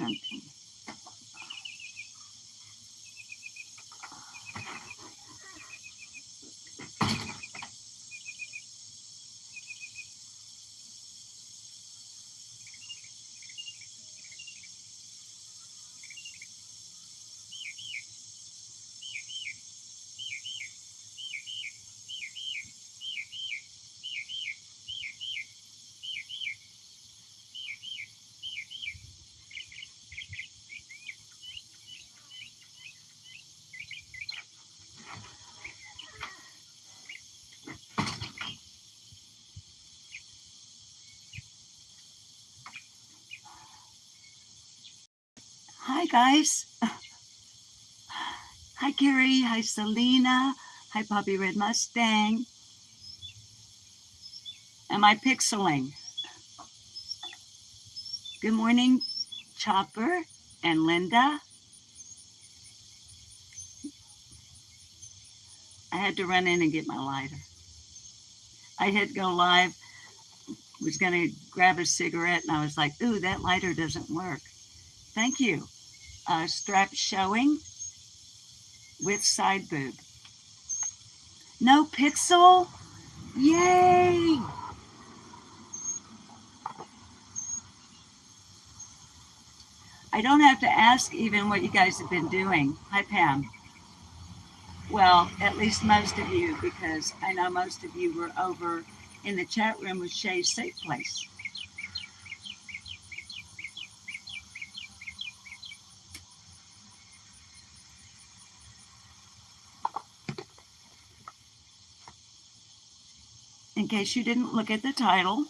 something. Hi, guys. Hi, Carrie. Hi, Selena. Hi, Poppy Red Mustang. Am I pixeling? Good morning, Chopper and Linda. I had to run in and get my lighter. I hit go live, was going to grab a cigarette, and I was like, ooh, that lighter doesn't work. Thank you. Strap showing with side boob. No pixel? Yay! I don't have to ask even what you guys have been doing. Hi, Pam. Well, at least most of you, because I know most of you were over in the chat room with Shay's Safe Place. In case you didn't look at the title.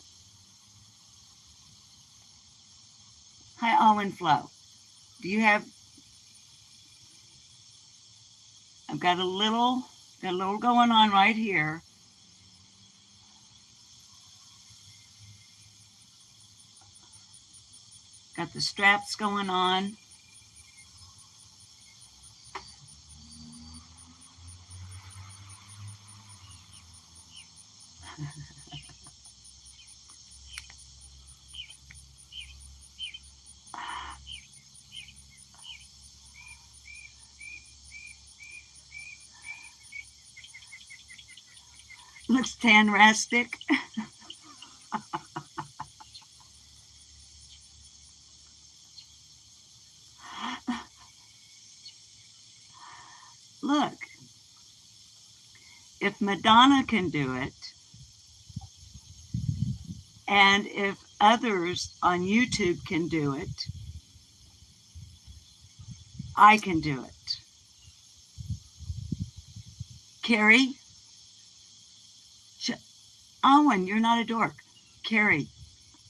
Hi, Alwyn Flo. Do you have, I've got a little going on right here. Got the straps going on. Looks tan-rastic. Look, if Madonna can do it, and if others on YouTube can do it, I can do it. Carrie? Owen, you're not a dork. Carrie,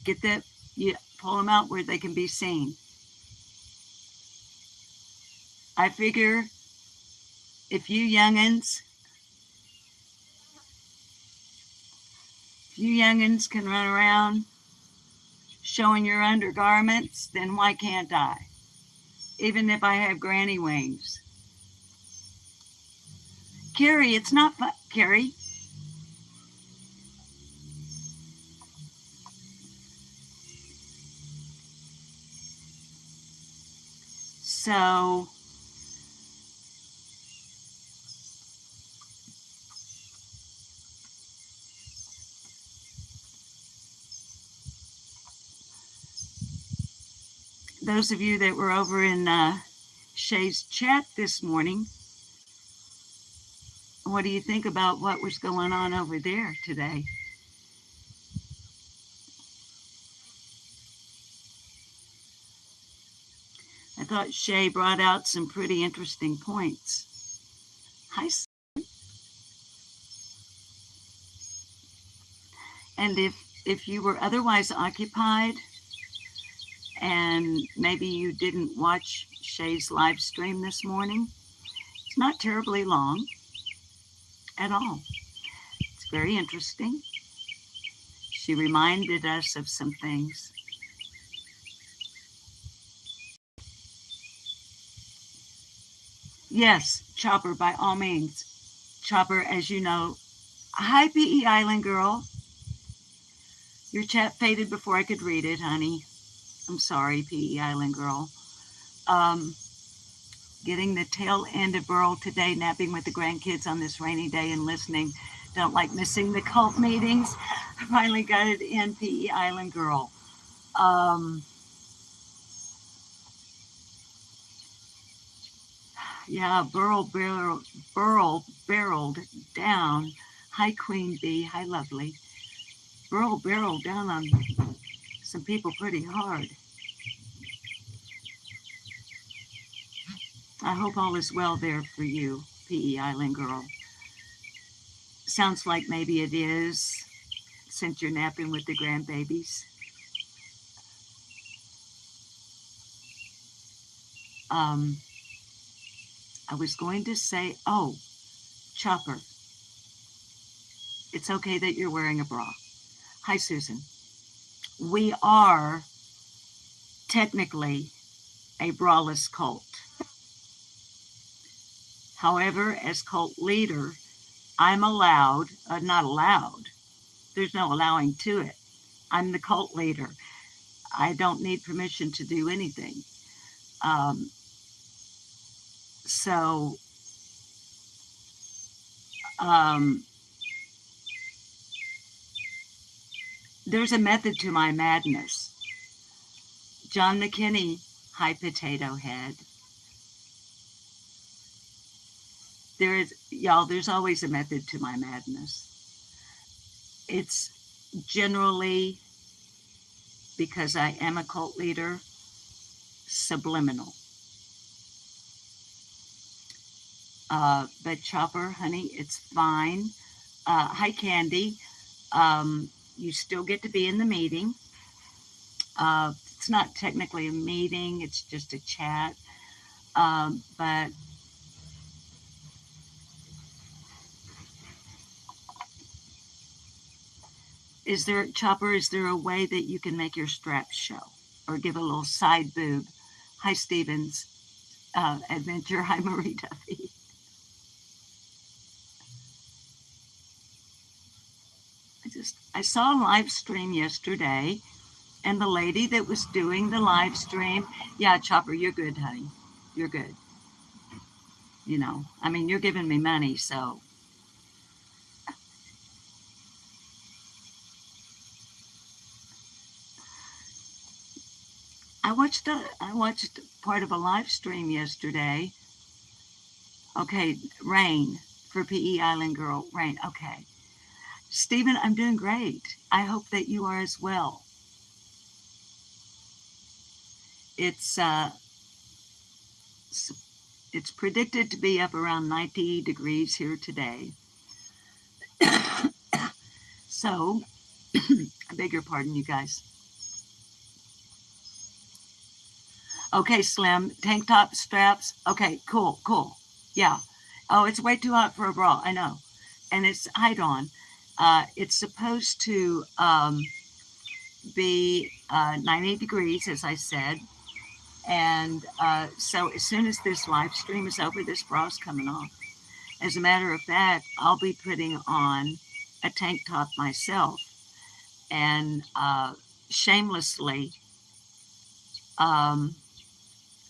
get that, you pull them out where they can be seen. I figure if you youngins can run around showing your undergarments, then why can't I? Even if I have granny wings. Carrie, it's not fun. Carrie? So, those of you that were over in Shay's chat this morning, what do you think about what was going on over there today? I thought Shay brought out some pretty interesting points. Hi. And if you were otherwise occupied and maybe you didn't watch Shay's live stream this morning, it's not terribly long at all. It's very interesting. She reminded us of some things. Yes, Chopper, by all means. Chopper, as you know. Hi, PE Island Girl. Your chat faded before I could read it, honey. I'm sorry, PE Island Girl. Um, Getting the tail end of Burl today, napping with the grandkids on this rainy day and listening. Don't like missing the cult meetings. I finally got it in, PE Island Girl. Um, yeah, Burl barreled down. Hi, Queen Bee. Hi, lovely. Burl barreled down on some people pretty hard. I hope all is well there for you, PE Island Girl. Sounds like maybe it is, since you're napping with the grandbabies. Um, I was going to say, oh, Chopper, it's okay that you're wearing a bra. Hi, Susan. We are technically a braless cult. However, as cult leader, I'm allowed, not allowed, there's no allowing to it. I'm the cult leader. I don't need permission to do anything. Um, so, um, there's a method to my madness. John McKinney, hi, potato head. There's always a method to my madness. It's generally, because I am a cult leader, subliminal. But Chopper, honey, it's fine. Hi, Candy. You still get to be in the meeting. It's not technically a meeting, it's just a chat. But Chopper, is there a way that you can make your straps show or give a little side boob? Hi, Stevens. Adventure. Hi, Marie Duffy. I saw a live stream yesterday, and the lady that was doing the live stream, yeah, Chopper, you're good, honey. You're good. You know, I mean, you're giving me money, so. I watched part of a live stream yesterday. Okay, Rain for PE Island Girl. Rain. Okay. Stephen, I'm doing great. I hope that you are as well. It's predicted to be up around 90 degrees here today. So, I beg your pardon, you guys. Okay, Slim, tank top straps. Okay, cool. Yeah. Oh, it's way too hot for a bra. I know. And it's high on. It's supposed to be 90 degrees, as I said. And so as soon as this live stream is over, this bra's coming off. As a matter of fact, I'll be putting on a tank top myself and shamelessly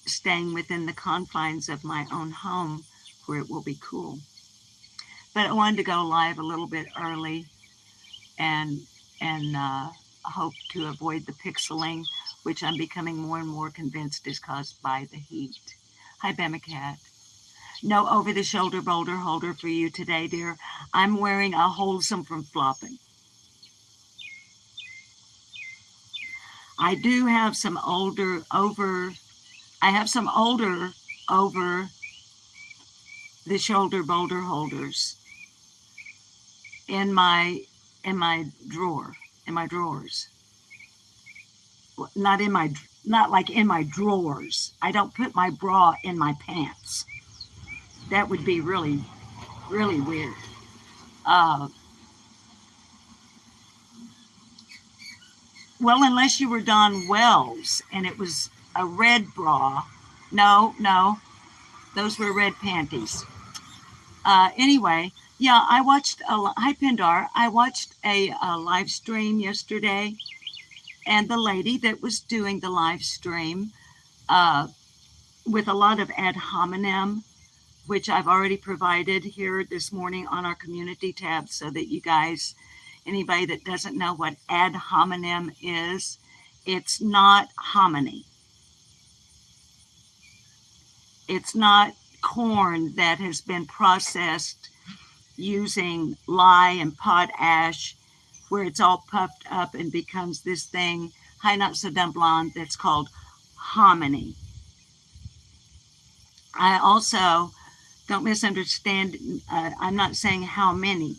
staying within the confines of my own home where it will be cool. But I wanted to go live a little bit early and hope to avoid the pixeling, which I'm becoming more and more convinced is caused by the heat. Hi, Bama Cat. No over-the-shoulder boulder holder for you today, dear. I'm wearing a wholesome from flopping. I do have some older over the shoulder boulder holders in my drawers. Not like in my drawers. I don't put my bra in my pants. That would be really, really weird. Well, unless you were Don Wells and it was a red bra. No, those were red panties. Anyway, yeah, hi Pindar, I watched a live stream yesterday, and the lady that was doing the live stream with a lot of ad hominem, which I've already provided here this morning on our community tab, so that you guys, anybody that doesn't know what ad hominem is, it's not hominy. It's not corn that has been processed using lye and potash, where it's all puffed up and becomes this thing, high not so dumb blonde, that's called hominy. I also, don't misunderstand, I'm not saying how many.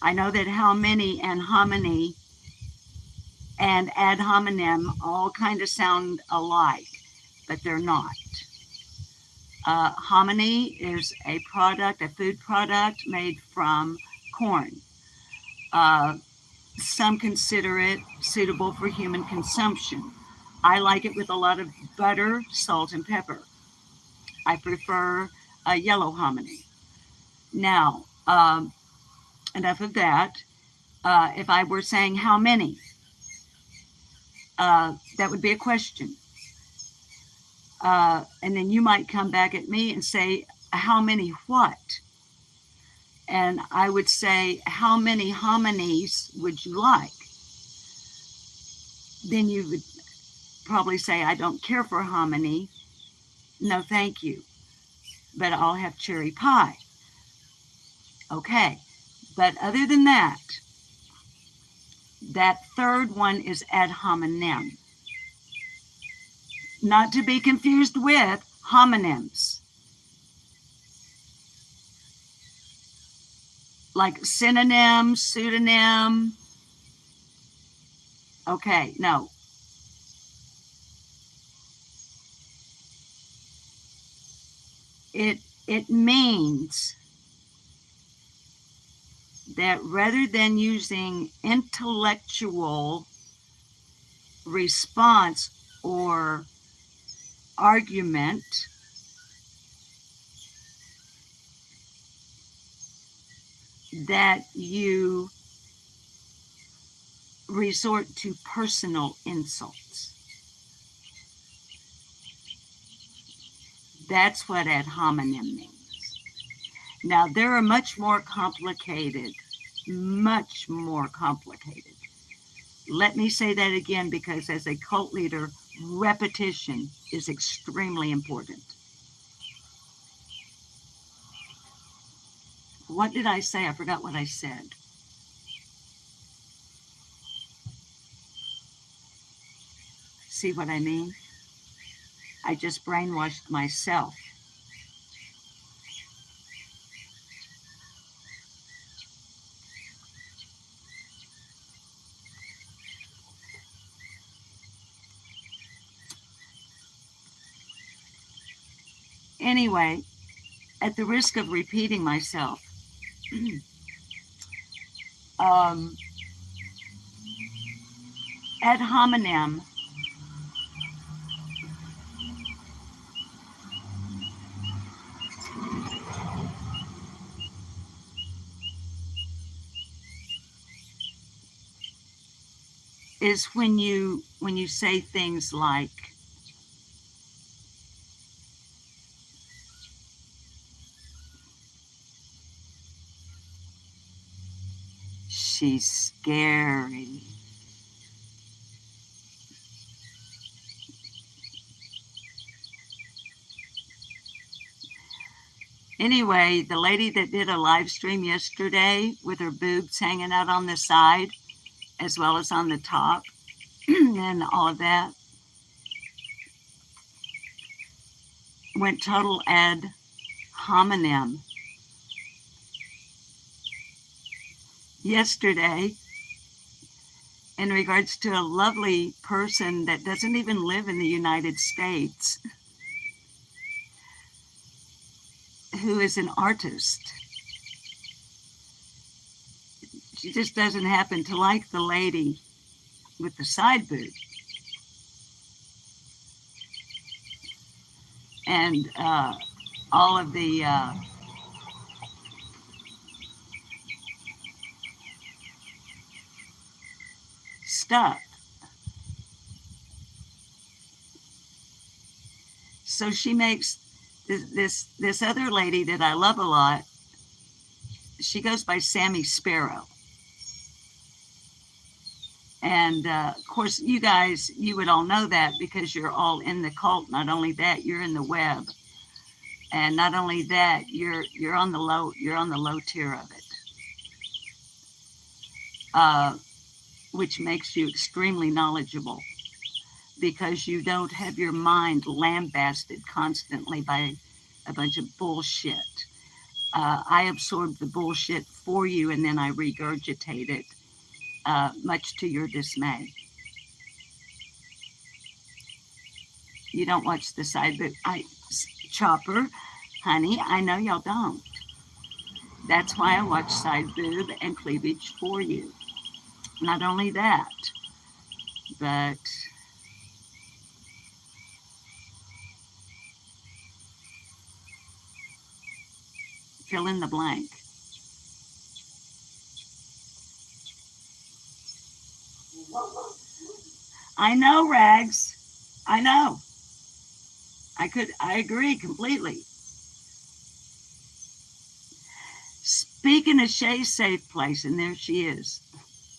I know that how many and hominy and ad hominem all kind of sound alike, but they're not. Hominy is a product, a food product made from corn. Some consider it suitable for human consumption. I like it with a lot of butter, salt, and pepper. I prefer yellow hominy. Now, enough of that. If I were saying how many, that would be a question. And then you might come back at me and say, how many what? And I would say, how many hominies would you like? Then you would probably say, I don't care for hominy. No, thank you. But I'll have cherry pie. Okay. But other than that, that third one is ad hominem. Not to be confused with homonyms. Like synonym, pseudonym. Okay, no. It means that rather than using intellectual response or argument, that you resort to personal insults. That's what ad hominem means. Now, there are much more complicated. Let me say that again, because as a cult leader, repetition is extremely important. What did I say? I forgot what I said. See what I mean? I just brainwashed myself. Anyway, at the risk of repeating myself, ad hominem is when you say things like, she's scary. Anyway, the lady that did a live stream yesterday with her boobs hanging out on the side as well as on the top and all of that went total ad hominem yesterday in regards to a lovely person that doesn't even live in the United States, who is an artist. She just doesn't happen to like the lady with the side boob. And all of the stuff. So she makes this other lady that I love a lot. She goes by Sammy Sparrow. And of course, you guys, you would all know that because you're all in the cult. Not only that, you're in the web, and not only that, you're on the low tier of it, which makes you extremely knowledgeable because you don't have your mind lambasted constantly by a bunch of bullshit. I absorb the bullshit for you, and then I regurgitate it, much to your dismay. You don't watch the SideB. Chopper, honey, I know y'all don't. That's why I watch SideB and cleavage for you. Not only that, but fill in the blank. I know, Rags. I know. I agree completely. Speaking of Shay's safe place, and there she is.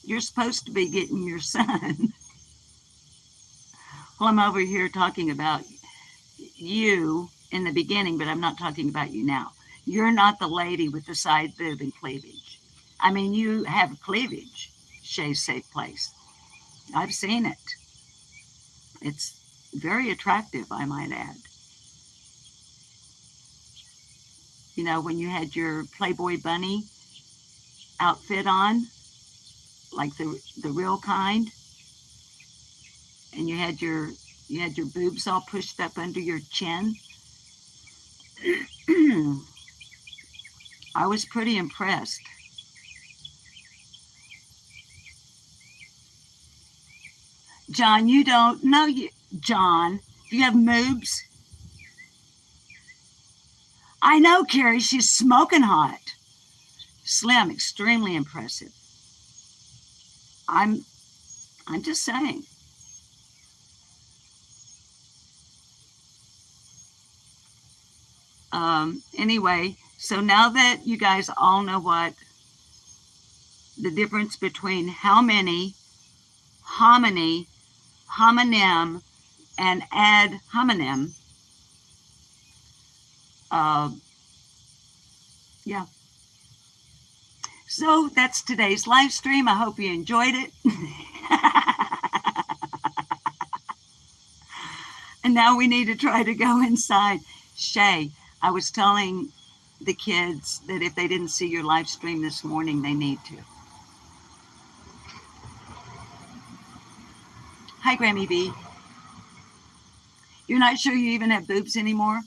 You're supposed to be getting your son. Well, I'm over here talking about you in the beginning, but I'm not talking about you now. You're not the lady with the side boob and cleavage. I mean, you have cleavage, Shay's safe place. I've seen it. It's very attractive, I might add. You know, when you had your Playboy bunny outfit on, like the real kind, and you had your boobs all pushed up under your chin. I was pretty impressed. John, you don't know you. John, do you have moobs? I know, Carrie. She's smoking hot. Slim, extremely impressive. I'm just saying. Anyway, so now that you guys all know what the difference between how many, hominy, homonym, and ad hominem, yeah. So that's today's live stream. I hope you enjoyed it. And now we need to try to go inside. Shay, I was telling the kids that if they didn't see your live stream this morning, they need to. Hi, Grammy B. You're not sure you even have boobs anymore?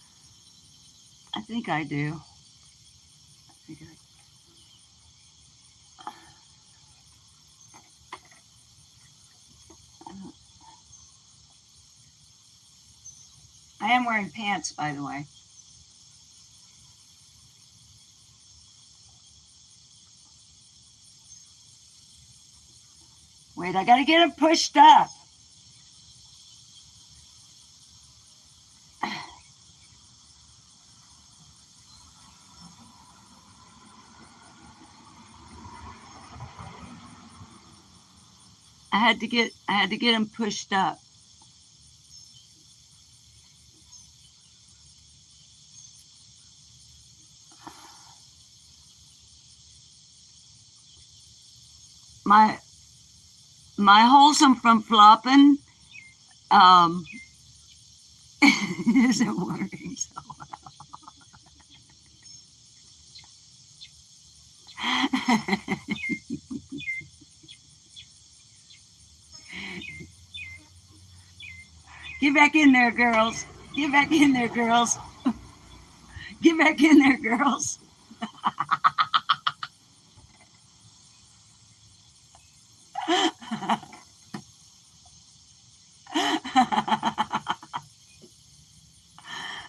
I think I do. I am wearing pants, by the way. Wait, I gotta get them pushed up. I had to get them pushed up. My wholesome from flopping isn't working so well. Get back in there, girls. Get back in there, girls. Get back in there, girls.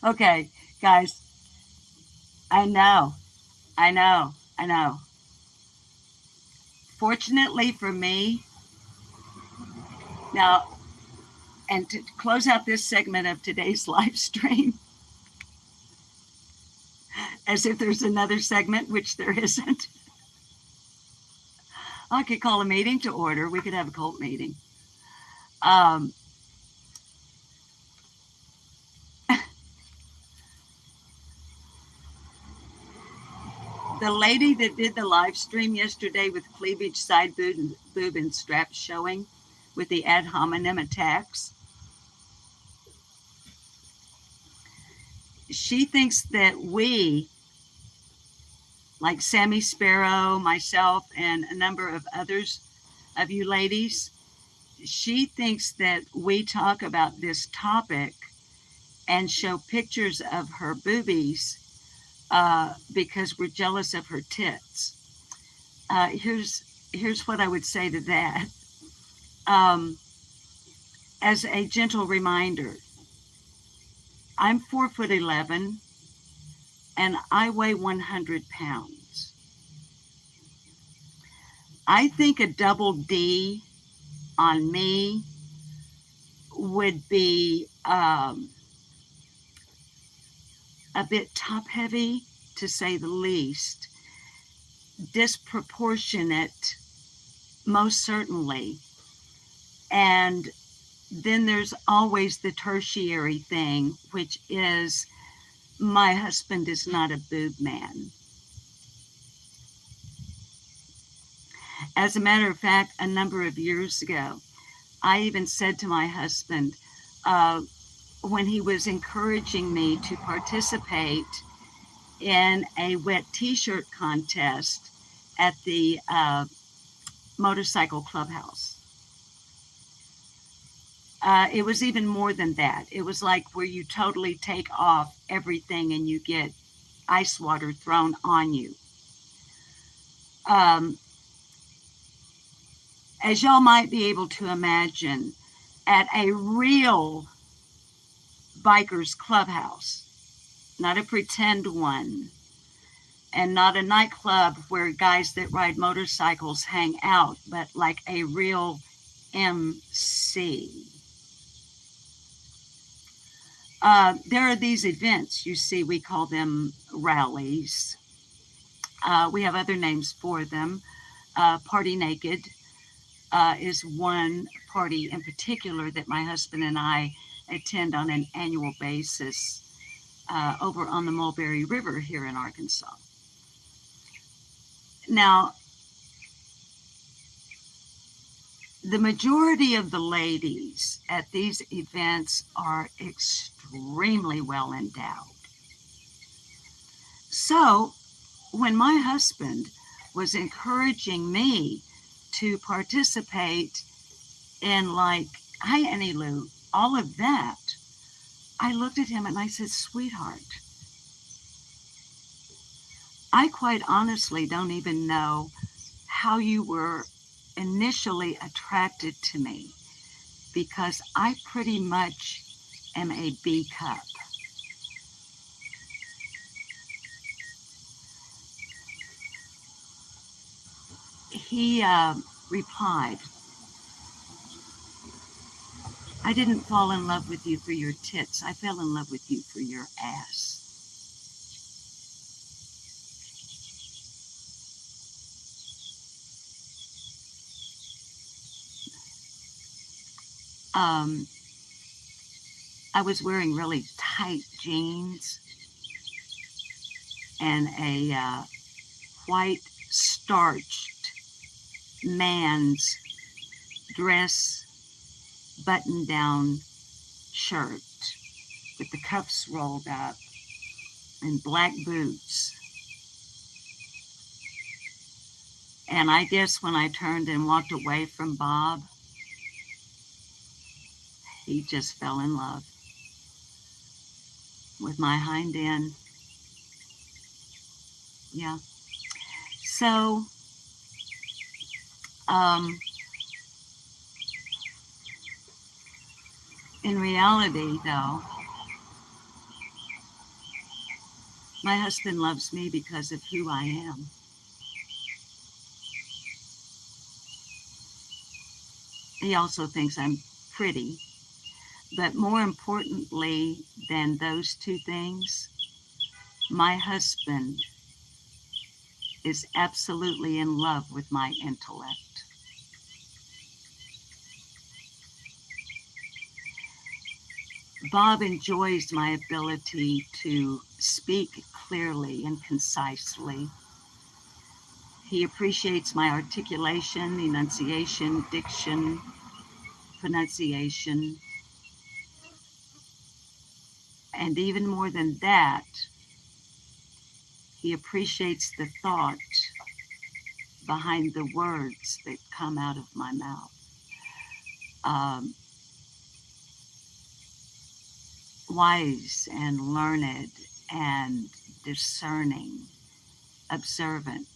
Okay, guys. I know. Fortunately for me, now And to close out this segment of today's live stream, as if there's another segment, which there isn't, I could call a meeting to order. We could have a cult meeting. The lady that did the live stream yesterday with cleavage, side boob, and straps showing with the ad hominem attacks, she thinks that we, like Sammy Sparrow, myself, and a number of others of you ladies, she thinks that we talk about this topic and show pictures of her boobies because we're jealous of her tits. Here's what I would say to that. As a gentle reminder, I'm 4'11" and I weigh 100 pounds. I think a double D on me would be a bit top heavy, to say the least, disproportionate, most certainly. And then there's always the tertiary thing, which is my husband is not a boob man. As a matter of fact, a number of years ago, I even said to my husband, when he was encouraging me to participate in a wet t-shirt contest at the motorcycle clubhouse. It was even more than that. It was like where you totally take off everything and you get ice water thrown on you. As y'all might be able to imagine, at a real biker's clubhouse, not a pretend one, and not a nightclub where guys that ride motorcycles hang out, but like a real MC. There are these events, you see, we call them rallies. We have other names for them. Party Naked is one party in particular that my husband and I attend on an annual basis over on the Mulberry River here in Arkansas. Now, the majority of the ladies at these events are extremely well endowed. So, when my husband was encouraging me to participate in, like, hi, Annie Lou, all of that, I looked at him and I said, sweetheart, I quite honestly don't even know how you were initially attracted to me, because I pretty much am a B cup. He replied, I didn't fall in love with you for your tits. I fell in love with you for your ass. I was wearing really tight jeans and a white starched man's dress button-down shirt with the cuffs rolled up and black boots. And I guess when I turned and walked away from Bob, he just fell in love with my hind end. Yeah. So, in reality, though, my husband loves me because of who I am. He also thinks I'm pretty. But more importantly than those two things, my husband is absolutely in love with my intellect. Bob enjoys my ability to speak clearly and concisely. He appreciates my articulation, enunciation, diction, pronunciation, and even more than that, he appreciates the thought behind the words that come out of my mouth. Um, Wise and learned and discerning, observant,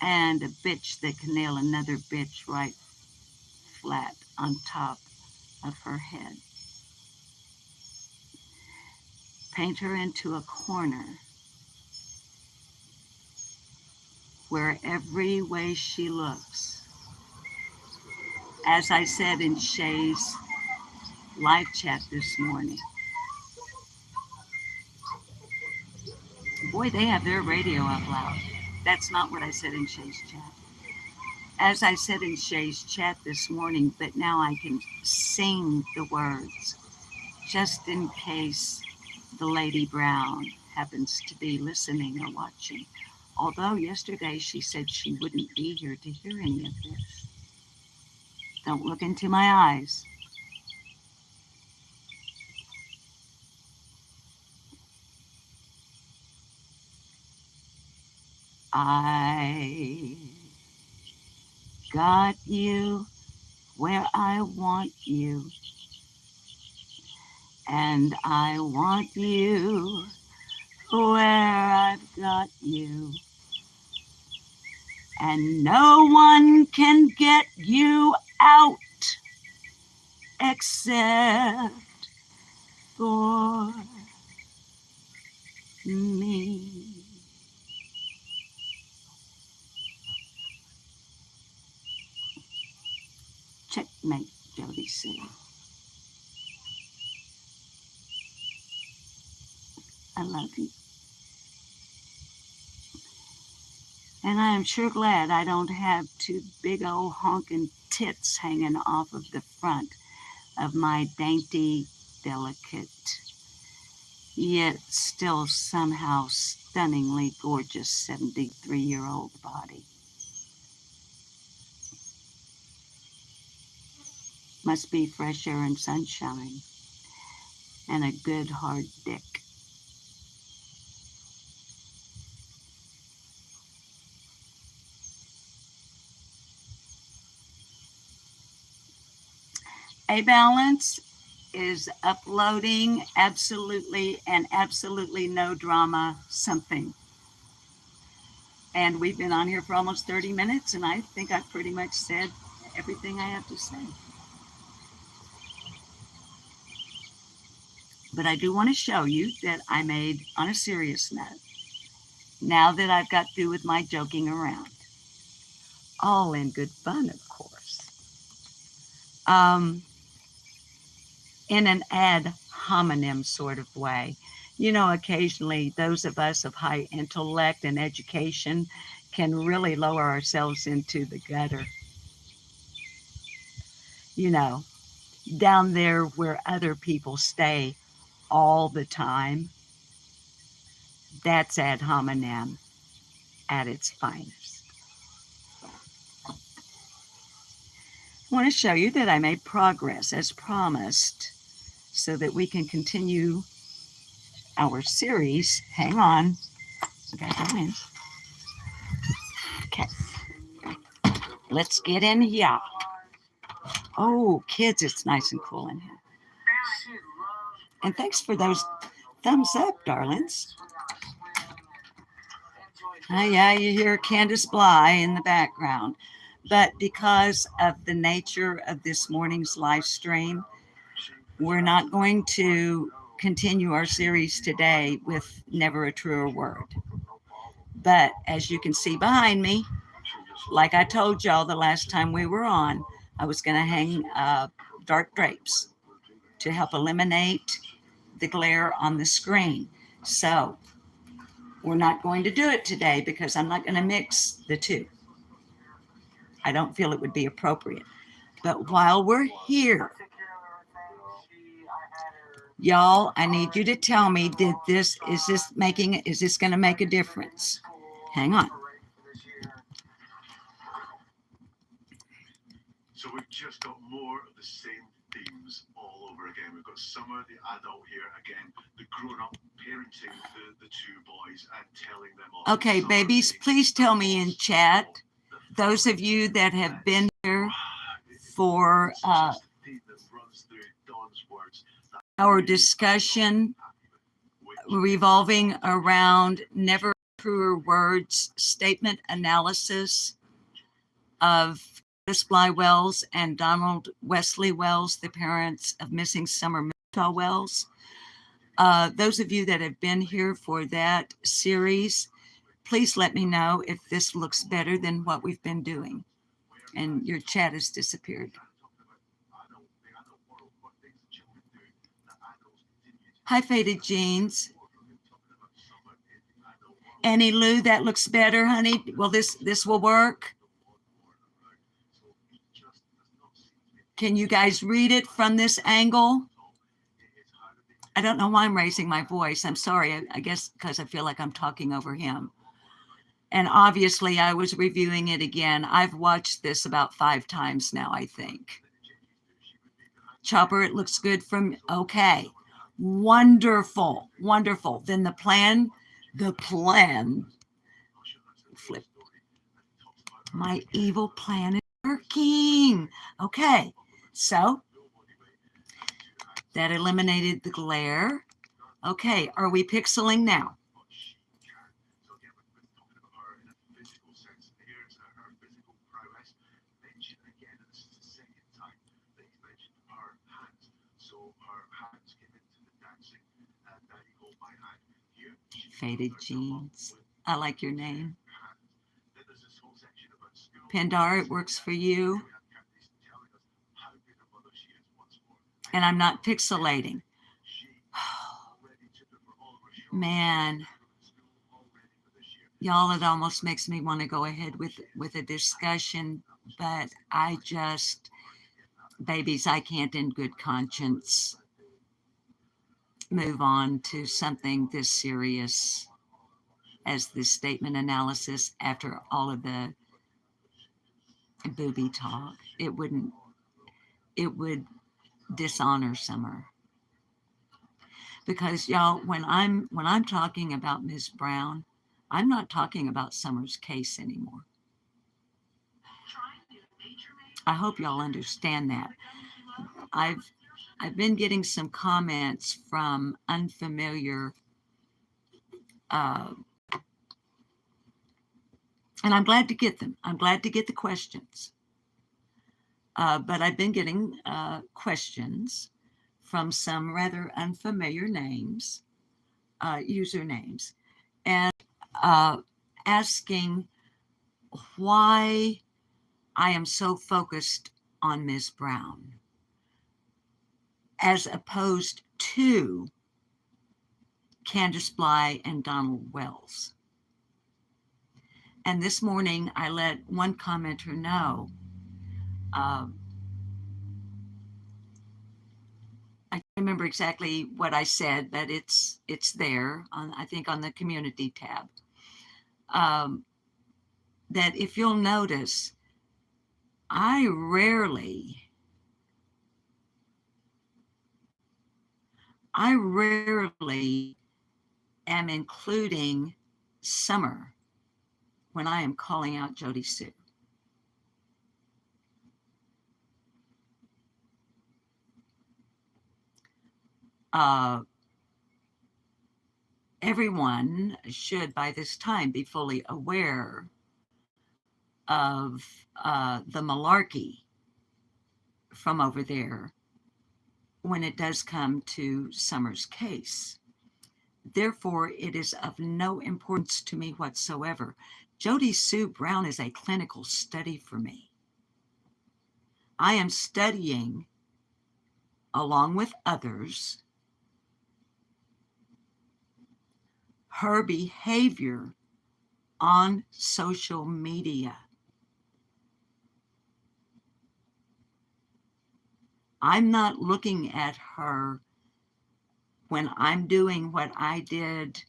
and a bitch that can nail another bitch right flat on top of her head. Paint her into a corner where every way she looks, as I said in Shay's live chat this morning, boy, they have their radio up loud. That's not what I said in Shay's chat. As I said in Shay's chat this morning, but now I can sing the words just in case the Lady Brown happens to be listening or watching. Although yesterday she said she wouldn't be here to hear any of this. Don't look into my eyes. I got you where I want you, and I want you where I've got you, and no one can get you out except for me. Checkmate, Jody said. I love you. And I am sure glad I don't have two big old honking tits hanging off of the front of my dainty, delicate, yet still somehow stunningly gorgeous 73-year-old body. Must be fresh air and sunshine and a good hard dick. A Balance is uploading absolutely and absolutely no drama something. And we've been on here for almost 30 minutes, and I think I've pretty much said everything I have to say. But I do want to show you that I made, on a serious note, now that I've got through with my joking around, all in good fun, of course, in an ad hominem sort of way. You know, occasionally those of us of high intellect and education can really lower ourselves into the gutter. You know, down there where other people stay all the time. That's ad hominem at its finest. I want to show you that I made progress as promised so that we can continue our series. Hang on. I gotta go in. Okay. Let's get in here. Oh, kids, it's nice and cool in here. And thanks for those thumbs up, darlings. Yeah, you hear Candace Bly in the background. But because of the nature of this morning's live stream, we're not going to continue our series today with Never a Truer Word. But as you can see behind me, like I told y'all the last time we were on, I was going to hang dark drapes to help eliminate the glare on the screen. So we're not going to do it today because I'm not going to mix the two. I don't feel it would be appropriate. But while we're here, y'all, I need you to tell me, is this going to make a difference? Hang on. So we've just got more of the same themes all over again. We've got Summer, the adult here, again, the grown-up parenting the two boys and telling them off. Okay, babies, please tell me in chat, those of you that have been here for our discussion revolving around Never Truer Words statement analysis of Curtis Bly Wells and Donald Wesley Wells, the parents of missing Summer Murtaugh Wells. Those of you that have been here for that series, please let me know if this looks better than what we've been doing. And your chat has disappeared. Hi, Faded Jeans. Annie Lou, that looks better, honey. Well, this will work. Can you guys read it from this angle? I don't know why I'm raising my voice. I'm sorry. I guess because I feel like I'm talking over him. And obviously, I was reviewing it again. I've watched this about 5 times now, I think. Chopper, it looks good from, okay. Wonderful, wonderful. Then the plan, flip. My evil plan is working. Okay, so that eliminated the glare. Okay, are we pixeling now? Faded Jeans. I like your name. Pandar, it works for you. And I'm not pixelating. Man, y'all, it almost makes me want to go ahead with a discussion, but I just, babies, I can't in good conscience move on to something this serious as this statement analysis after all of the booby talk. It would dishonor Summer. Because y'all, when I'm talking about Ms. Brown, I'm not talking about Summer's case anymore. I hope y'all understand that. I've been getting some comments from unfamiliar, and I'm glad to get them. I'm glad to get the questions. But I've been getting questions from some rather unfamiliar names, usernames, and asking why I am so focused on Ms. Brown as opposed to Candace Bly and Donald Wells. And this morning I let one commenter know, I can't remember exactly what I said, but it's there on, I think, on the community tab. That if you'll notice, I rarely am including Summer when I am calling out Jody Sue. Everyone should by this time be fully aware of the malarkey from over there when it does come to Summer's case. Therefore, it is of no importance to me whatsoever. Jody Sue Brown is a clinical study for me. I am studying along with others, her behavior on social media. I'm not looking at her when I'm doing what I did,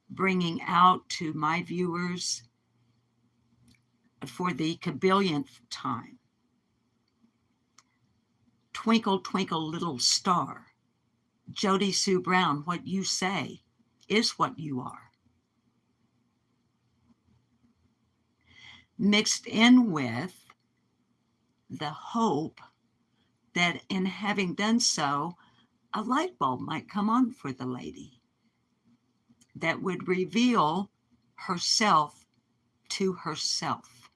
bringing out to my viewers for the kabillionth time. Twinkle, twinkle, little star. Jody Sue Brown, what you say is what you are. Mixed in with the hope that in having done so, a light bulb might come on for the lady that would reveal herself to herself.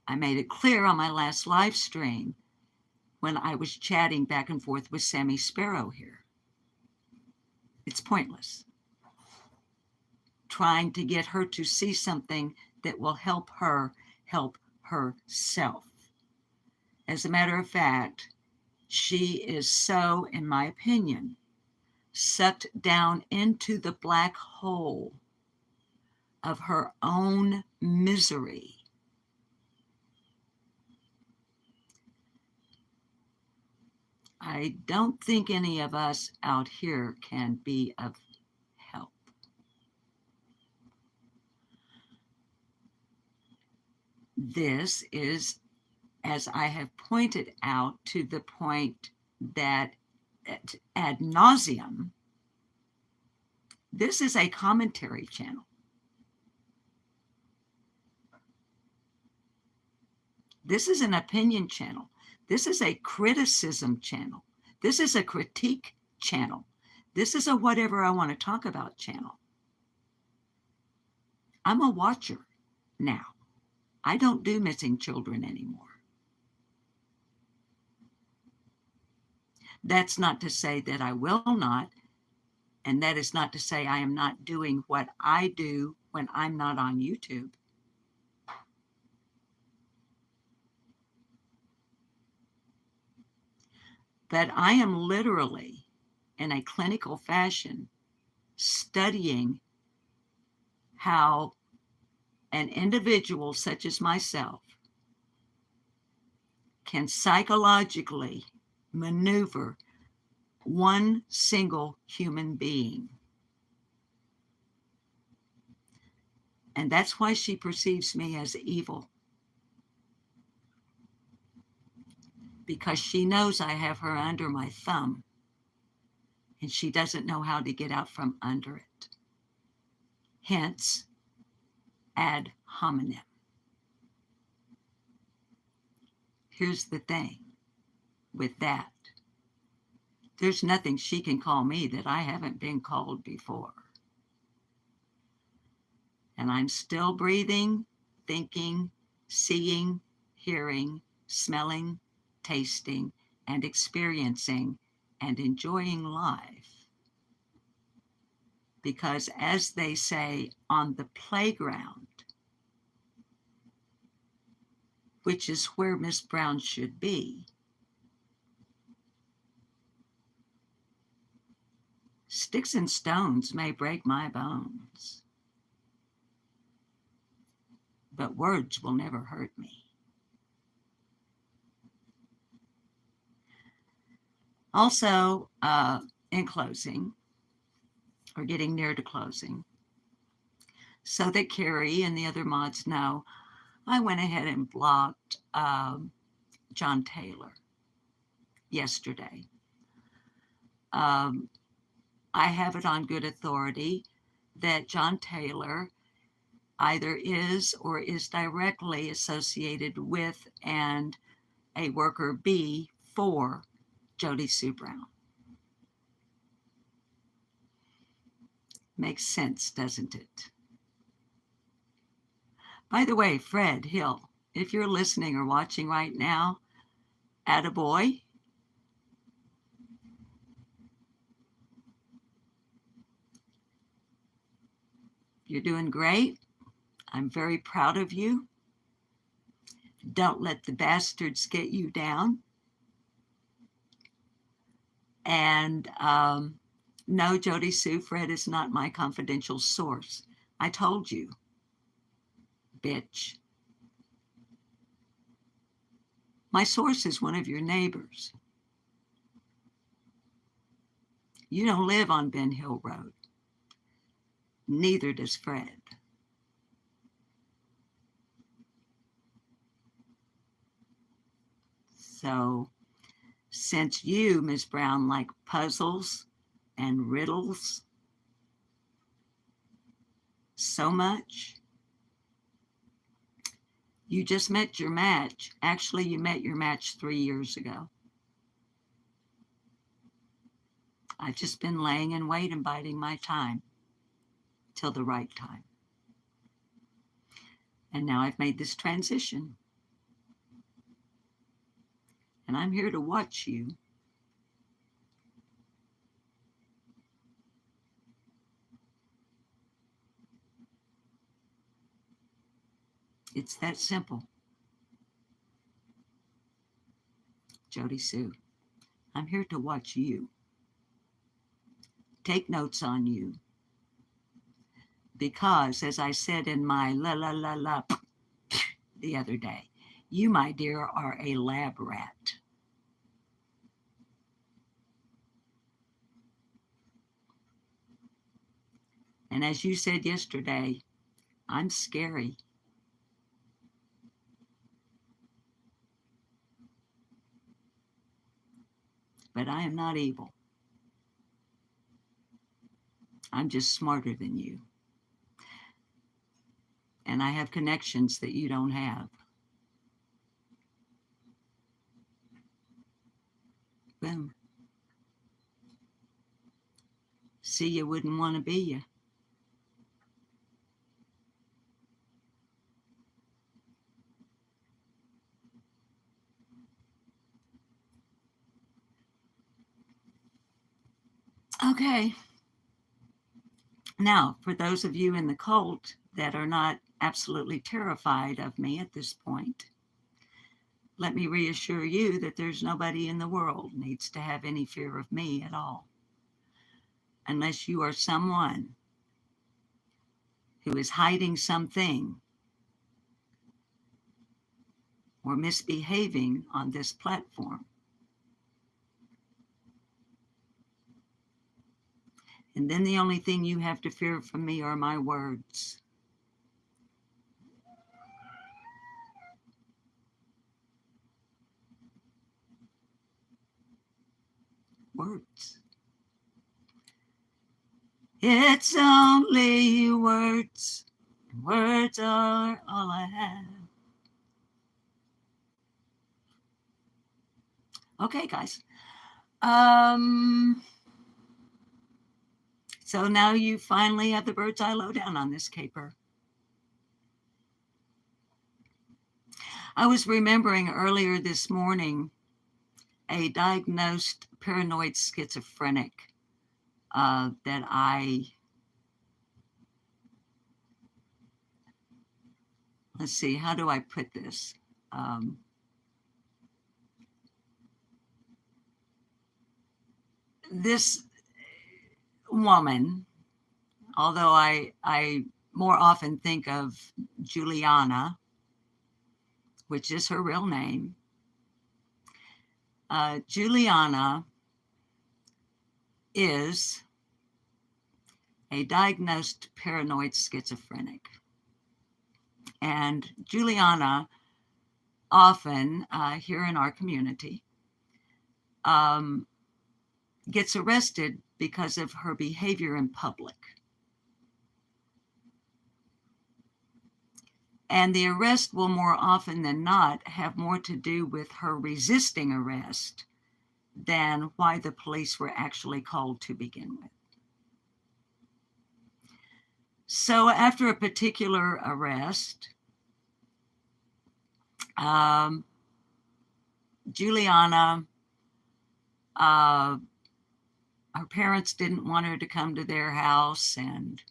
I made it clear on my last live stream when I was chatting back and forth with Sammy Sparrow here. It's pointless trying to get her to see something that will help her help herself. As a matter of fact, she is so, in my opinion, sucked down into the black hole of her own misery. I don't think any of us out here can be of help. This is, as I have pointed out to the point that ad nauseum, this is a commentary channel. This is an opinion channel. This is a criticism channel. This is a critique channel. This is a whatever I want to talk about channel. I'm a watcher now. I don't do missing children anymore. That's not to say that I will not, and that is not to say I am not doing what I do when I'm not on YouTube. But I am literally, in a clinical fashion, studying how an individual such as myself can psychologically maneuver one single human being. And that's why she perceives me as evil. Because she knows I have her under my thumb, and she doesn't know how to get out from under it. Hence, ad hominem. Here's the thing with that. There's nothing she can call me that I haven't been called before. And I'm still breathing, thinking, seeing, hearing, smelling, tasting, and experiencing and enjoying life. Because as they say on the playground, which is where Miss Brown should be, sticks and stones may break my bones, but words will never hurt me. Also, in closing, or getting near to closing, so that Carrie and the other mods know, I went ahead and blocked John Taylor yesterday. I have it on good authority that John Taylor either is or is directly associated with and a worker bee for Jody Sue Brown. Makes sense, doesn't it? By the way, Fred Hill, if you're listening or watching right now, attaboy. You're doing great. I'm very proud of you. Don't let the bastards get you down. And no, Jody Sue, Fred is not my confidential source. I told you, bitch. My source is one of your neighbors. You don't live on Ben Hill Road. Neither does Fred. So, since you, Ms. Brown, like puzzles and riddles so much, you just met your match. Actually, you met your match 3 years ago. I've just been laying in wait and biding my time till the right time. And now I've made this transition. And I'm here to watch you. It's that simple. Jody Sue, I'm here to watch you. Take notes on you. Because, as I said in my la la la la the other day, you, my dear, are a lab rat. And as you said yesterday, I'm scary. But I am not evil. I'm just smarter than you. And I have connections that you don't have. Boom. See, you wouldn't want to be you. Okay. Now, for those of you in the cult that are not absolutely terrified of me at this point, let me reassure you that there's nobody in the world needs to have any fear of me at all. Unless you are someone who is hiding something or misbehaving on this platform. And then the only thing you have to fear from me are my words. Words. It's only words. Words are all I have. Okay, guys. So now you finally have the bird's eye lowdown on this caper. I was remembering earlier this morning a diagnosed paranoid schizophrenic that let's see, how do I put this? This woman, although I more often think of Juliana, which is her real name, Juliana is a diagnosed paranoid schizophrenic. And Juliana often here in our community gets arrested because of her behavior in public. And the arrest will more often than not have more to do with her resisting arrest than why the police were actually called to begin with. So after a particular arrest, Juliana, her parents didn't want her to come to their house, and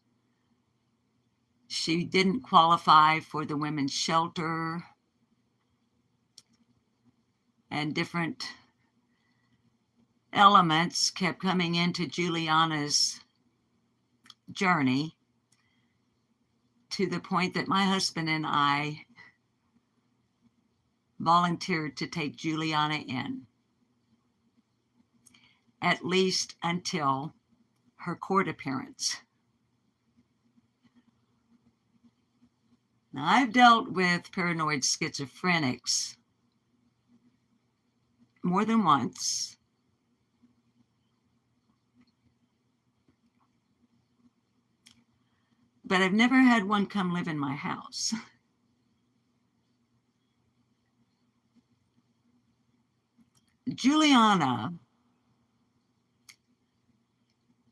she didn't qualify for the women's shelter. and different elements kept coming into Juliana's journey to the point that my husband and I volunteered to take Juliana in, at least until her court appearance. Now, I've dealt with paranoid schizophrenics more than once. But I've never had one come live in my house. Juliana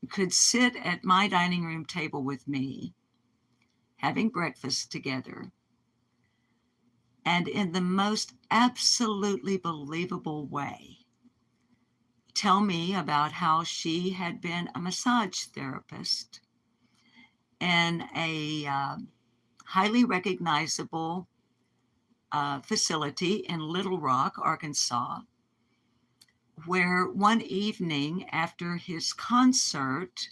could sit at my dining room table with me, having breakfast together, and in the most absolutely believable way, tell me about how she had been a massage therapist in a highly recognizable facility in Little Rock, Arkansas, where one evening after his concert,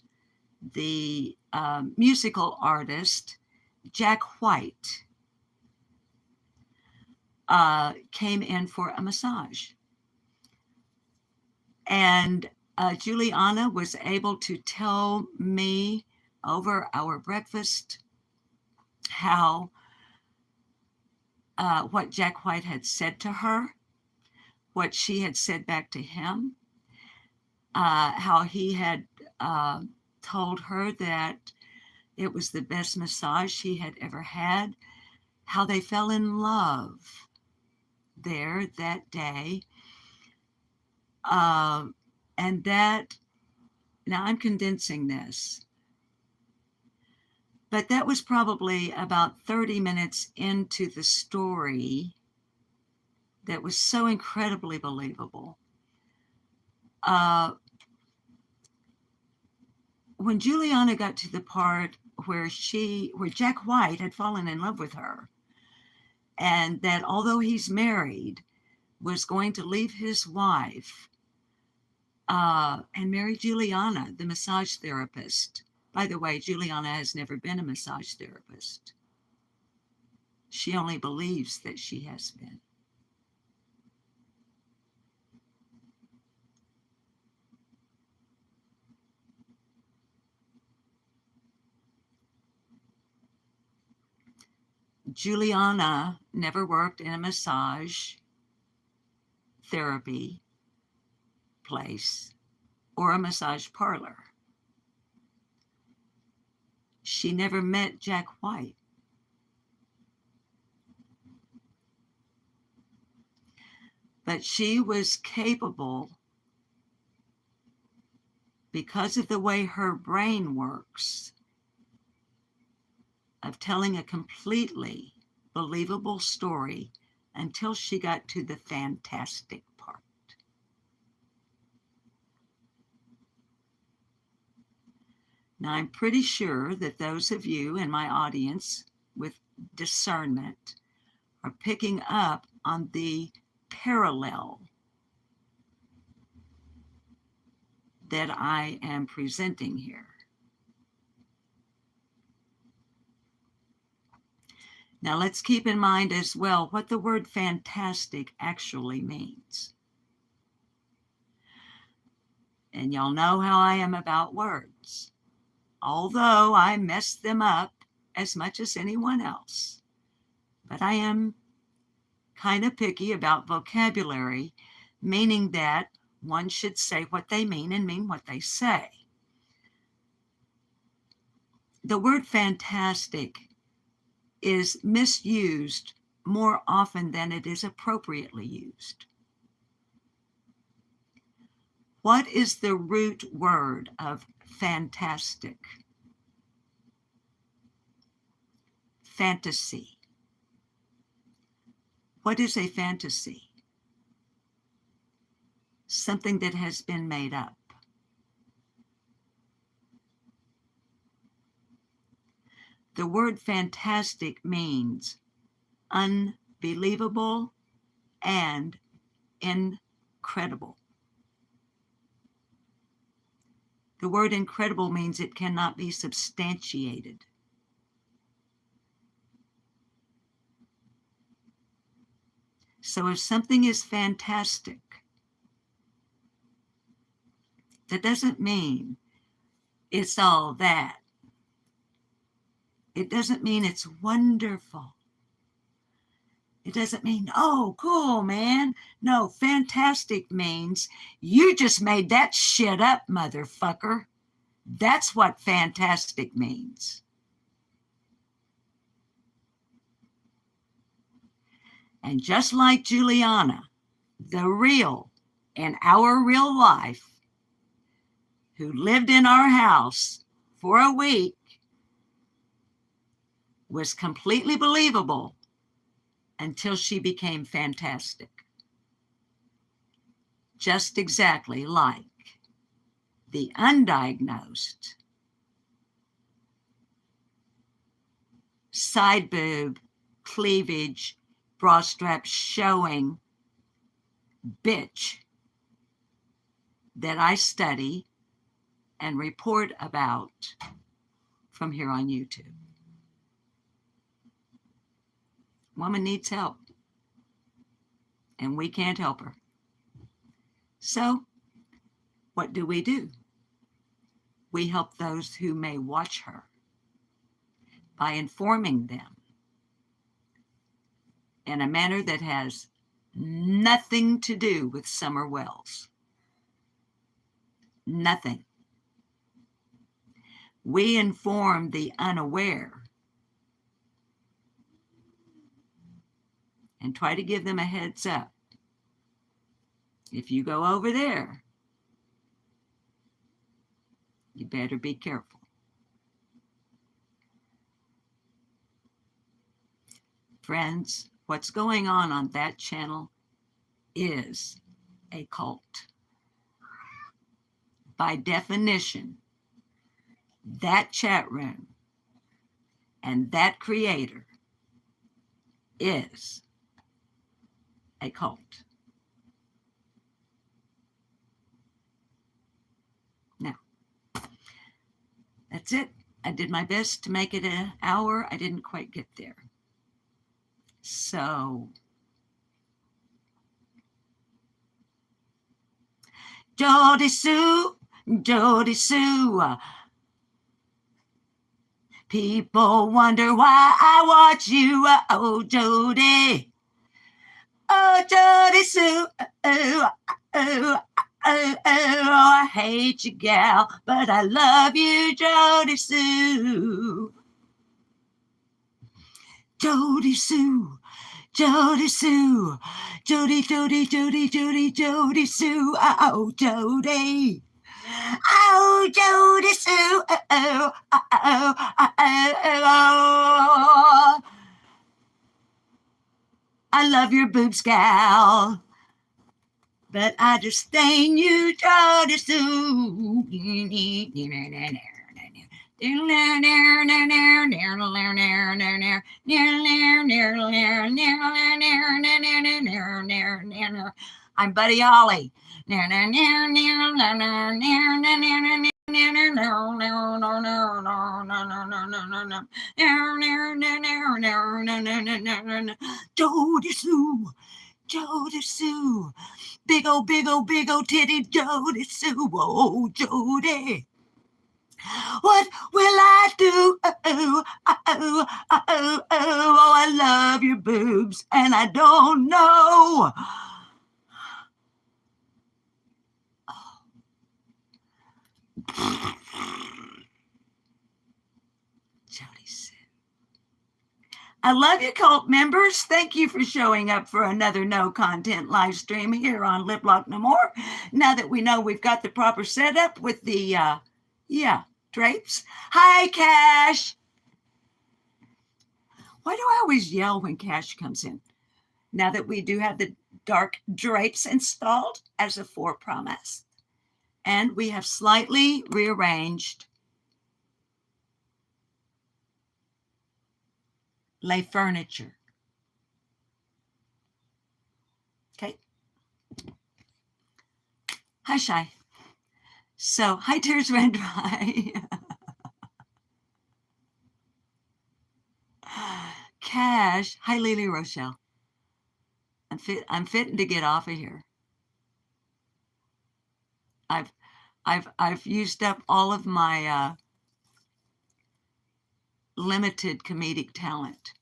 the musical artist Jack White came in for a massage. And Juliana was able to tell me over our breakfast how what Jack White had said to her, what she had said back to him, how he had told her that it was the best massage she had ever had, how they fell in love there that day. And that, now I'm condensing this, but that was probably about 30 minutes into the story that was so incredibly believable. When Juliana got to the part where Jack White had fallen in love with her, and that although he's married, was going to leave his wife and marry Juliana, the massage therapist. By the way, Juliana has never been a massage therapist. She only believes that she has been. Juliana never worked in a massage therapy place or a massage parlor. She never met Jack White. But she was capable, because of the way her brain works, of telling a completely believable story until she got to the fantastic part. Now, I'm pretty sure that those of you in my audience with discernment are picking up on the parallel that I am presenting here. Now, let's keep in mind as well what the word fantastic actually means. And y'all know how I am about words. Although I mess them up as much as anyone else. But I am kind of picky about vocabulary, meaning that one should say what they mean and mean what they say. The word fantastic is misused more often than it is appropriately used. What is the root word of fantastic? Fantasy. What is a fantasy? Something that has been made up. The word fantastic means unbelievable and incredible. The word incredible means it cannot be substantiated. So if something is fantastic, that doesn't mean it's all that. It doesn't mean it's wonderful. It doesn't mean, oh, cool, man. No, fantastic means you just made that shit up, motherfucker. That's what fantastic means. And just like Juliana, the real, in our real life, who lived in our house for a week, was completely believable until she became fantastic. Just exactly like the undiagnosed side boob, cleavage, bra strap showing bitch that I study and report about from here on YouTube. Woman needs help, and we can't help her. So, what do? We help those who may watch her by informing them in a manner that has nothing to do with Summer Wells. Nothing. We inform the unaware and try to give them a heads up. If you go over there, you better be careful. Friends, what's going on that channel is a cult. By definition, that chat room and that creator is a cult. Now, that's it. I did my best to make it an hour. I didn't quite get there. So, Jody Sue, people wonder why I watch you. Oh, Jody. Oh, Jody Sue. I hate you, gal, but I love you, Jody Sue. Jody Sue. Jody Sue. Jody Sue. Oh, Jody. Oh, Jody Sue. I love your boobs, gal, but I disdain you, Jody Sue. I'm Buddy Holly. Jody Sue, Jody Sue, big old titty Jody Sue, oh Jody. What will I do? Oh, I love your boobs, and I don't know. Jody Sue. I love you, cult members. Thank you for showing up for another no content live stream here on Lip Lock No More. Now that we know we've got the proper setup with the, drapes. Hi, Cash. Why do I always yell when Cash comes in? Now that we do have the dark drapes installed as a promise. And we have slightly rearranged lay furniture. Okay. Hi, Shy. So, hi, Tears Ran Dry. Cash. Hi, Lily Rochelle. I'm fitting to get off of here. I've used up all of my limited comedic talent.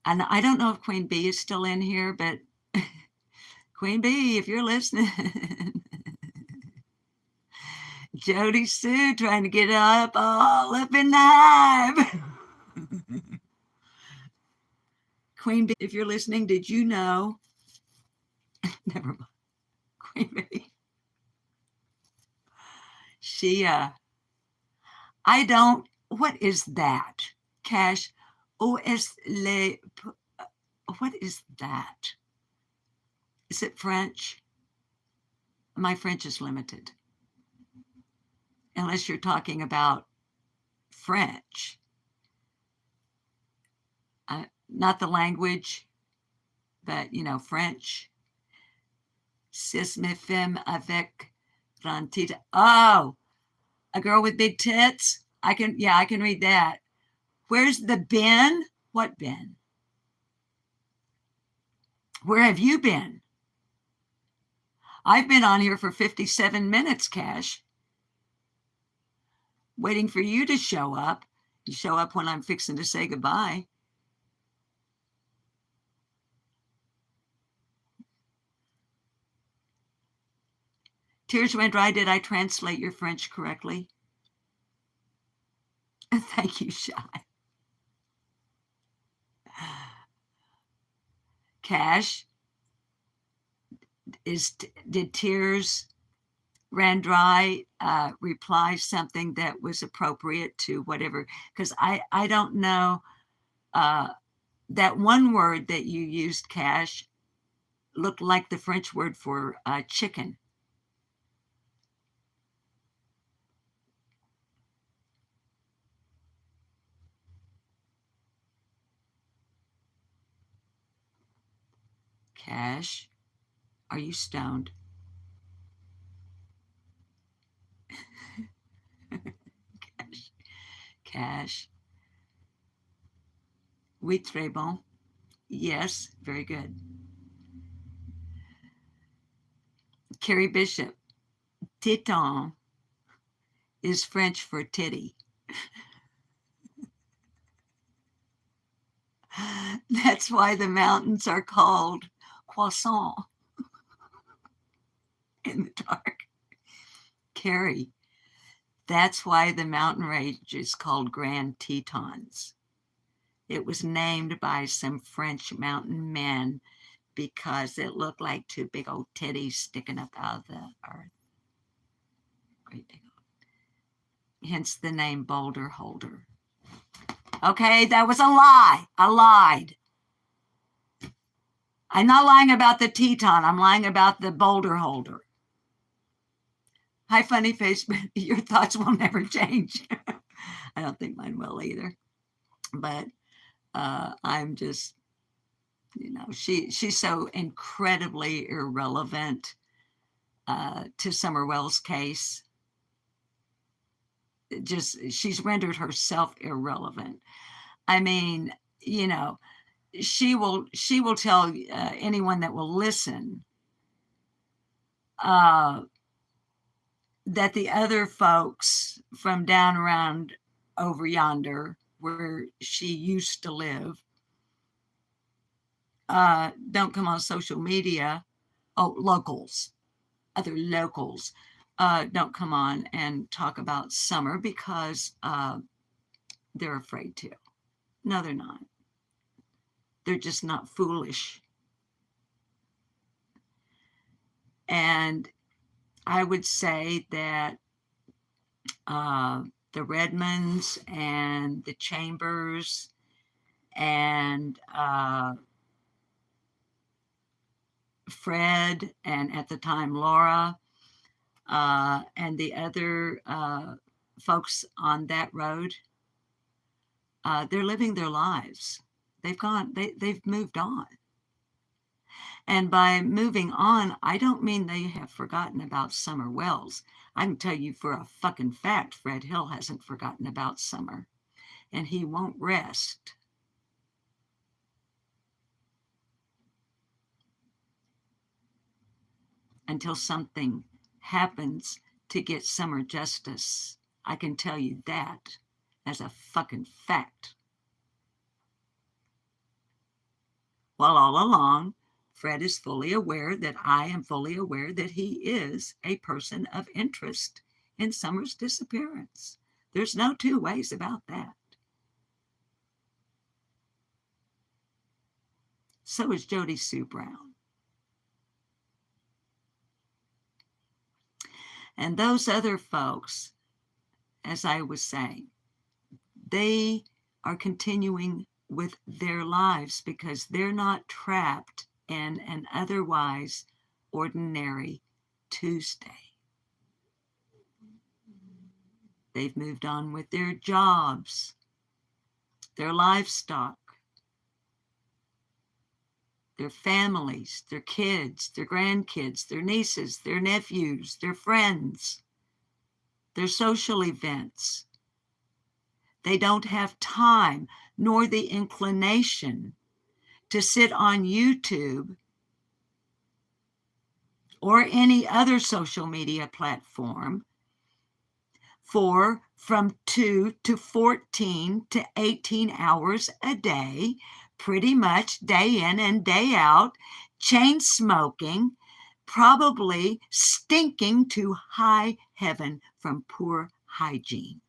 And I don't know if Queen Bee is still in here, but Queen Bee, if you're listening, Jody Sue trying to get up all up in the hive. Queen Bee, if you're listening, did you know? Never mind. Queen Bee. She, I don't, what is that? Cash, os le, what is that? Is it French? My French is limited. Unless you're talking about French. Not the language, but, you know, French. C'est mes femme avec grande tête. Oh, a girl with big tits? I can read that. Where's the Ben? What Ben? Where have you been? I've been on here for 57 minutes, Cash, waiting for you to show up. You show up when I'm fixing to say goodbye. Tears Ran Dry, did I translate your French correctly? Thank you, Shy. Cash, did Tears Ran Dry reply something that was appropriate to whatever? Because I don't know. That one word that you used, Cash, looked like the French word for chicken. Cash, are you stoned? Cash. Oui, très bon. Yes, very good. Carrie Bishop, téton is French for titty. That's why the mountains are called croissant in the dark. Carrie, that's why the mountain range is called Grand Tetons. It was named by some French mountain men because it looked like two big old titties sticking up out of the earth. Great big old. Hence the name Boulder Holder. Okay, that was a lie. I lied. I'm not lying about the Teton. I'm lying about the Boulder Holder. Hi, funny face. Your thoughts will never change. I don't think mine will either. But I'm just, you know, she's so incredibly irrelevant to Summer Wells' case. Just she's rendered herself irrelevant. I mean, you know, she will tell anyone that will listen that the other folks from down around over yonder where she used to live don't come on social media. Oh, other locals don't come on and talk about Summer because they're afraid to. No, they're not. They're just not foolish. And I would say that the Redmonds and the Chambers and Fred, and at the time Laura, and the other folks on that road, they're living their lives. They've moved on. And by moving on, I don't mean they have forgotten about Summer Wells. I can tell you for a fucking fact, Fred Hill hasn't forgotten about Summer, and he won't rest until something happens to get Summer justice. I can tell you that as a fucking fact. While all along, Fred is fully aware that I am fully aware that he is a person of interest in Summer's disappearance. There's no two ways about that. So is Jody Sue Brown. And those other folks, as I was saying, they are continuing with their lives because they're not trapped in an otherwise ordinary Tuesday. They've moved on with their jobs, their livestock, their families, their kids, their grandkids, their nieces, their nephews, their friends, their social events. They don't have time nor the inclination to sit on YouTube or any other social media platform for from 2 to 14 to 18 hours a day, pretty much day in and day out, chain smoking, probably stinking to high heaven from poor hygiene.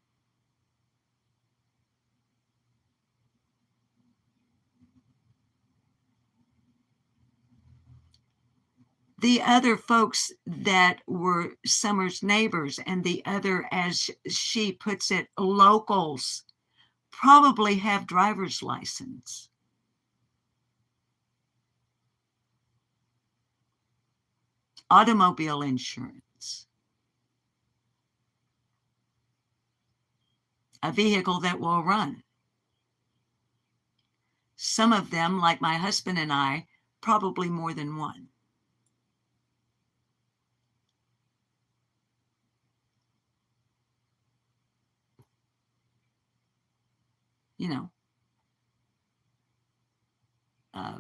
The other folks that were Summer's neighbors and the other, as she puts it, locals, probably have driver's license. Automobile insurance. A vehicle that will run. Some of them, like my husband and I, probably more than one. You know,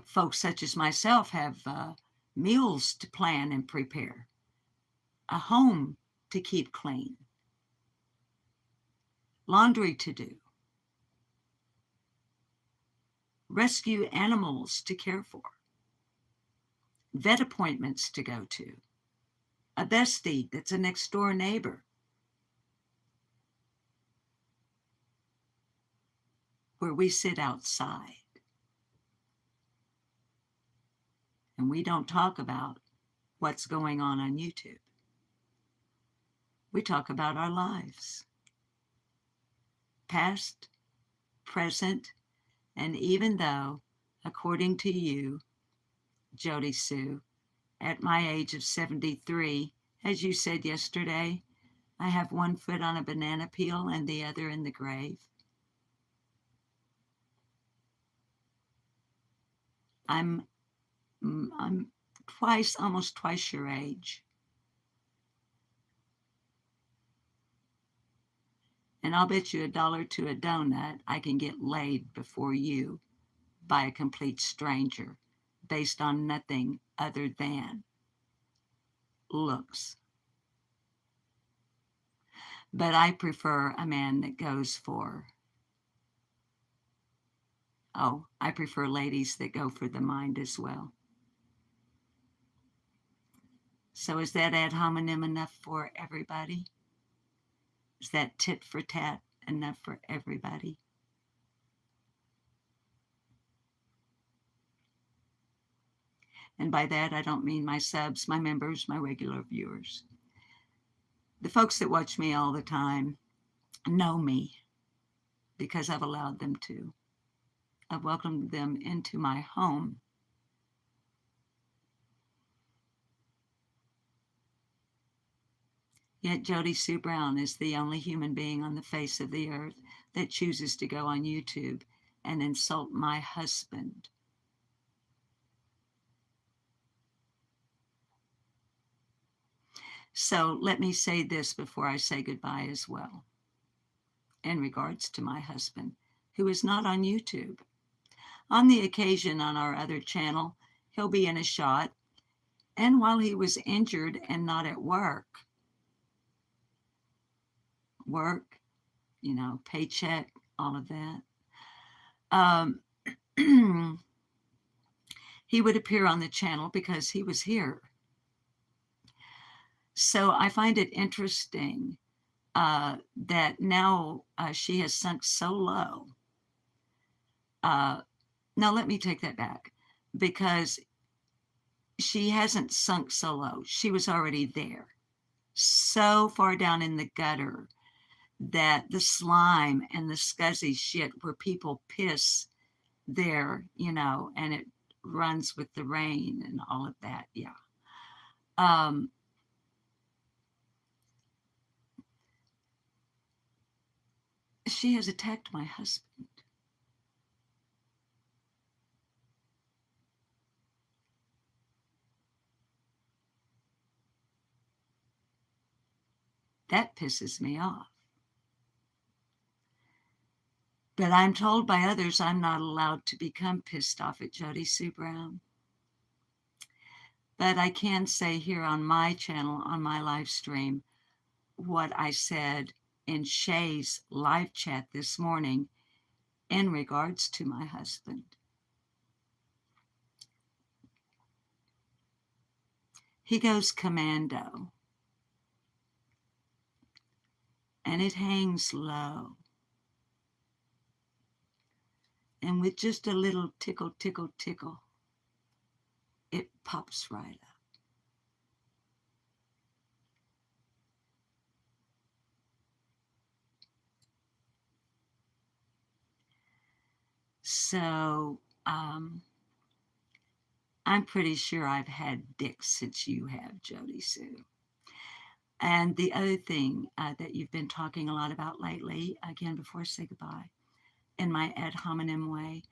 folks such as myself have meals to plan and prepare, a home to keep clean, laundry to do, rescue animals to care for, vet appointments to go to, a bestie that's a next door neighbor, where we sit outside and we don't talk about what's going on YouTube. We talk about our lives, past, present, and even though, according to you, Jody Sue, at my age of 73, as you said yesterday, I have one foot on a banana peel and the other in the grave. I'm almost twice your age. And I'll bet you $1 to a donut I can get laid before you by a complete stranger based on nothing other than looks. But I prefer a man that goes for, I prefer ladies that go for the mind as well. So is that ad hominem enough for everybody? Is that tit for tat enough for everybody? And by that, I don't mean my subs, my members, my regular viewers. The folks that watch me all the time know me because I've allowed them to. I've welcomed them into my home. Yet Jody Sue Brown is the only human being on the face of the earth that chooses to go on YouTube and insult my husband. So let me say this before I say goodbye as well, in regards to my husband, who is not on YouTube. On the occasion on our other channel, he'll be in a shot. And while he was injured and not at work, paycheck, all of that, um, he would appear on the channel because he was here. So I find it interesting that now she has sunk so low. Now, let me take that back, because she hasn't sunk so low. She was already there, so far down in the gutter that the slime and the scuzzy shit where people piss there, and it runs with the rain and all of that. Yeah. She has attacked my husband. That pisses me off. But I'm told by others I'm not allowed to become pissed off at Jody Sue Brown. But I can say here on my channel, on my live stream, what I said in Shay's live chat this morning in regards to my husband. He goes commando, and it hangs low. And with just a little tickle, tickle, tickle, it pops right up. So I'm pretty sure I've had dicks since you have, Jody Sue. And the other thing that you've been talking a lot about lately, again, before I say goodbye, in my ad hominem way,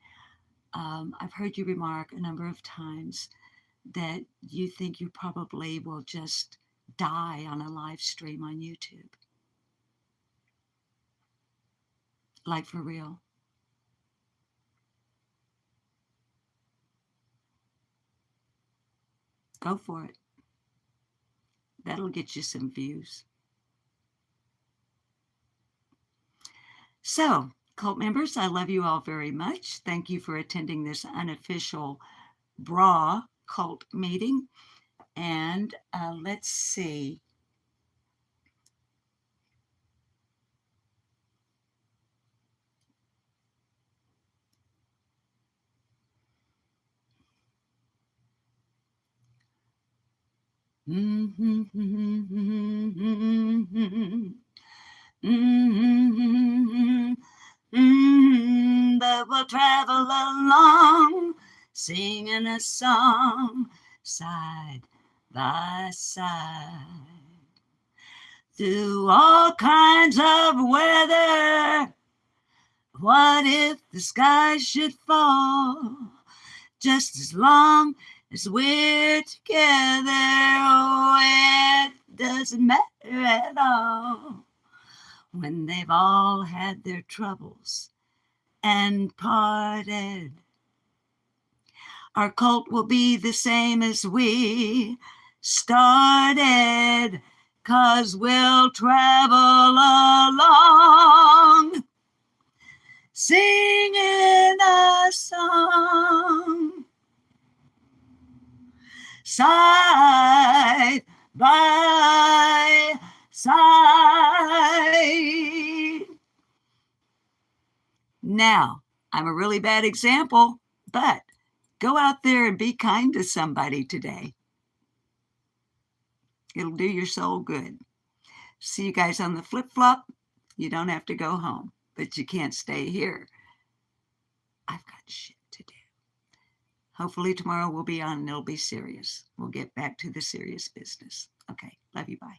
I've heard you remark a number of times that you think you probably will just die on a live stream on YouTube. Like, for real. Go for it. That'll get you some views. So, cult members, I love you all very much. Thank you for attending this unofficial bra cult meeting. And let's see. But we'll travel along, singing a song, side by side, through all kinds of weather. What if the sky should fall? Just as long as we're together, oh, it doesn't matter at all. When they've all had their troubles and parted, our cult will be the same as we started, 'cause we'll travel along, singing a song, side by side. Now, I'm a really bad example, but go out there and be kind to somebody today. It'll do your soul good. See you guys on the flip-flop. You don't have to go home, but you can't stay here. I've got shit to do. Hopefully tomorrow we'll be on and it'll be serious. We'll get back to the serious business. Okay, love you, bye.